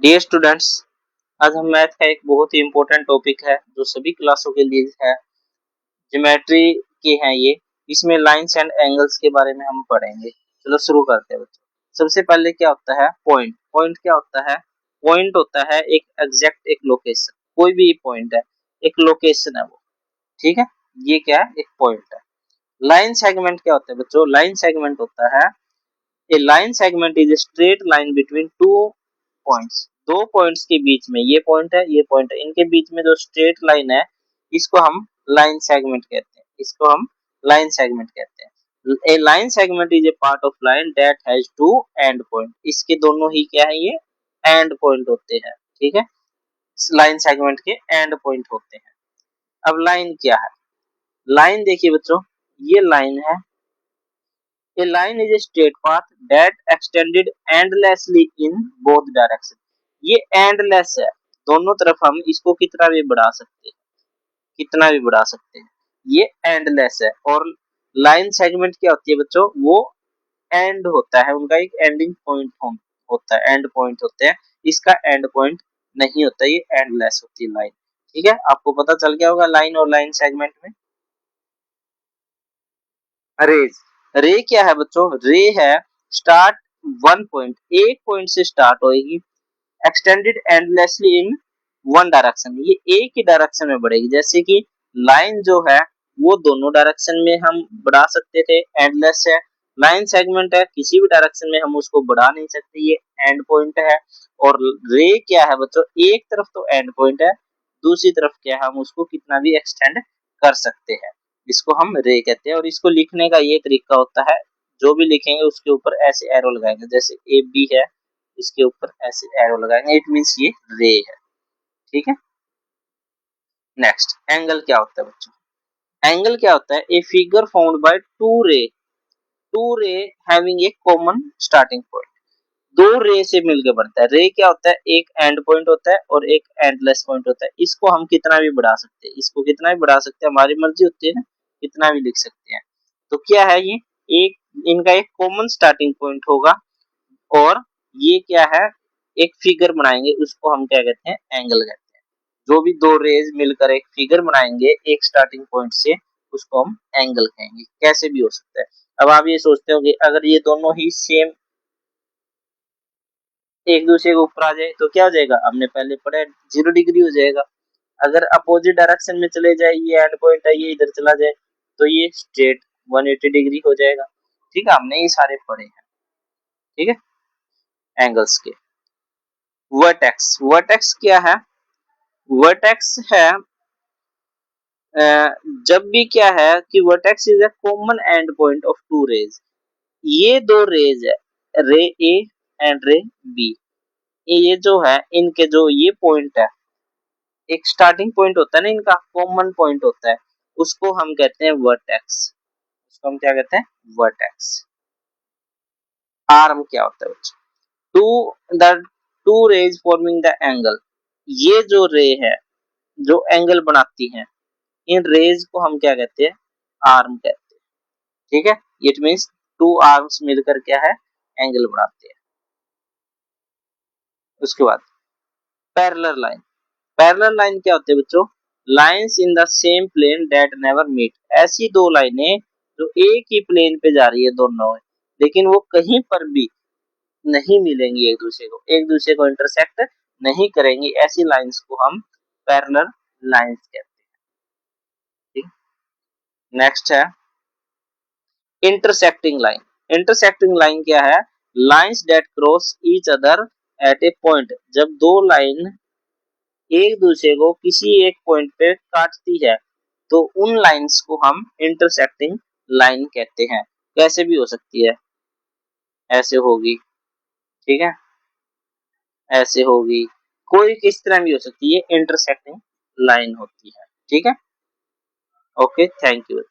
Dear students, आज हम math का एक बहुत ही इम्पोर्टेंट टॉपिक है जो सभी क्लासों के लिए है। ज्योमेट्री के हैं ये। इसमें लाइंस एंड एंगल्स के बारे में हम पढ़ेंगे। चलो शुरू करते हैं बच्चों। सबसे पहले क्या होता है पॉइंट। पॉइंट क्या होता है? पॉइंट होता है एक एग्जैक्ट एक लोकेशन। कोई भी पॉइंट है, एक लोकेशन है वो। ठीक है, ये क्या है? एक पॉइंट है। लाइन सेगमेंट क्या होता है बच्चों? लाइन सेगमेंट होता है a line segment is a straight line between two points. दो पॉइंट्स के बीच में, ये पॉइंट है, ये पॉइंट है, इनके बीच में जो स्ट्रेट लाइन है इसको हम लाइन सेगमेंट कहते हैं। इसको हम लाइन सेगमेंट कहते हैं। A line segment is a part of line that has two end point. इसके दोनों ही क्या है? ये एंड पॉइंट होते हैं। ठीक है, लाइन सेगमेंट के एंड पॉइंट होते हैं। अब लाइन क्या है? लाइन देखिए बच्चों, ये लाइन है। A line is a straight path that extended endlessly in both direction. ये endless है, दोनों तरफ हम इसको कितना भी बढ़ा सकते हैं, कितना भी बढ़ा सकते हैं। ये endless है। और लाइन सेगमेंट क्या होती है बच्चों? वो एंड होता है, उनका एक एंडिंग पॉइंट होता है, एंड पॉइंट होते हैं। इसका एंड पॉइंट नहीं होता, ये एंडलेस होती है लाइन। ठीक है, आपको पता चल गया होगा लाइन और लाइन सेगमेंट में। रेज, रे क्या है बच्चों? रे है स्टार्ट वन पॉइंट, एक पॉइंट से स्टार्ट होएगी, extended endlessly in one direction, ये एक ही डायरेक्शन में बढ़ेगी। जैसे कि लाइन जो है वो दोनों डायरेक्शन में हम बढ़ा सकते थे, एंडलेस है। लाइन सेगमेंट है, किसी भी डायरेक्शन में हम उसको बढ़ा नहीं सकते, ये एंड पॉइंट है। और रे क्या है बच्चों? एक तरफ तो एंड पॉइंट है, दूसरी तरफ क्या है? हम उसको कितना भी एक्सटेंड कर सकते हैं। इसको हम रे कहते हैं। और इसको लिखने का ये तरीका होता है, जो भी लिखेंगे उसके ऊपर ऐसे एरो लगाएंगे। जैसे ए बी है, इसके ऊपर ऐसे एरो लगाएंगे, इट मींस ये रे है। ठीक है, नेक्स्ट एंगल क्या होता है बच्चों? एंगल क्या होता है? A figure found by two रे having a common starting point. दो रे से मिलकर बनता है। रे क्या होता है? एक एंड पॉइंट होता है और एक एंडलेस पॉइंट होता है। इसको हम कितना भी बढ़ा सकते हैं, इसको कितना भी बढ़ा सकते हैं, हमारी मर्जी होती है ना, कितना भी लिख सकते हैं। तो क्या है ये? एक इनका एक कॉमन स्टार्टिंग पॉइंट होगा और ये क्या है? एक फिगर बनाएंगे, उसको हम क्या कहते हैं? एंगल कहते हैं। जो भी दो रेज मिलकर एक फिगर बनाएंगे एक स्टार्टिंग पॉइंट से, उसको हम एंगल कहेंगे। कैसे भी हो सकता है। अब आप ये सोचते हो कि अगर ये दोनों ही सेम एक दूसरे के ऊपर आ जाए तो क्या हो जाएगा? हमने पहले पढ़ा, 0 डिग्री हो जाएगा। अगर अपोजिट डायरेक्शन में चले जाए, ये एंड पॉइंट है, ये इधर चला जाए, तो ये स्ट्रेट 180 डिग्री हो जाएगा। ठीक है, हमने ये सारे पढ़े हैं। ठीक है, एंगल्स के। वर्टेक्स, वर्टेक्स क्या है? वर्टेक्स है जब भी क्या है कि vertex is a common end point of two rays. ये दो रेज है, रे ए एंड रे बी। ये जो है इनके जो ये पॉइंट है, एक स्टार्टिंग पॉइंट होता है ना, इनका कॉमन पॉइंट होता है, उसको हम कहते हैं वर्टेक्स। उसको हम क्या कहते हैं? वर्टेक्स। आर्म क्या होता है बच्चों? The two rays forming the angle. ये जो रे है जो एंगल बनाती हैं, इन रेज को हम क्या कहते हैं? आर्म कहते हैं। ठीक है, इट मींस टू आर्म्स मिलकर क्या है? एंगल बनाते हैं। उसके बाद पैरेलल लाइन। पैरेलल लाइन क्या होती है बच्चों? Lines in the same plane that never meet. ऐसी दो लाइनें जो एक ही प्लेन पे जा रही है दोनों, लेकिन वो कहीं पर भी नहीं मिलेंगी एक दूसरे को इंटरसेक्ट नहीं करेंगी। ऐसी लाइंस को हम पैरेलल लाइंस कहते हैं। नेक्स्ट है इंटरसेक्टिंग लाइन। इंटरसेक्टिंग लाइन क्या है? Lines that cross each other at A point. जब दो लाइन एक दूसरे को किसी एक पॉइंट पे काटती है तो उन लाइंस को हम इंटरसेक्टिंग लाइन कहते हैं। कैसे भी हो सकती है, ऐसे होगी, ठीक है, ऐसे होगी, कोई किस तरह भी हो सकती है, इंटरसेक्टिंग लाइन होती है। ठीक है, ओके, थैंक यू।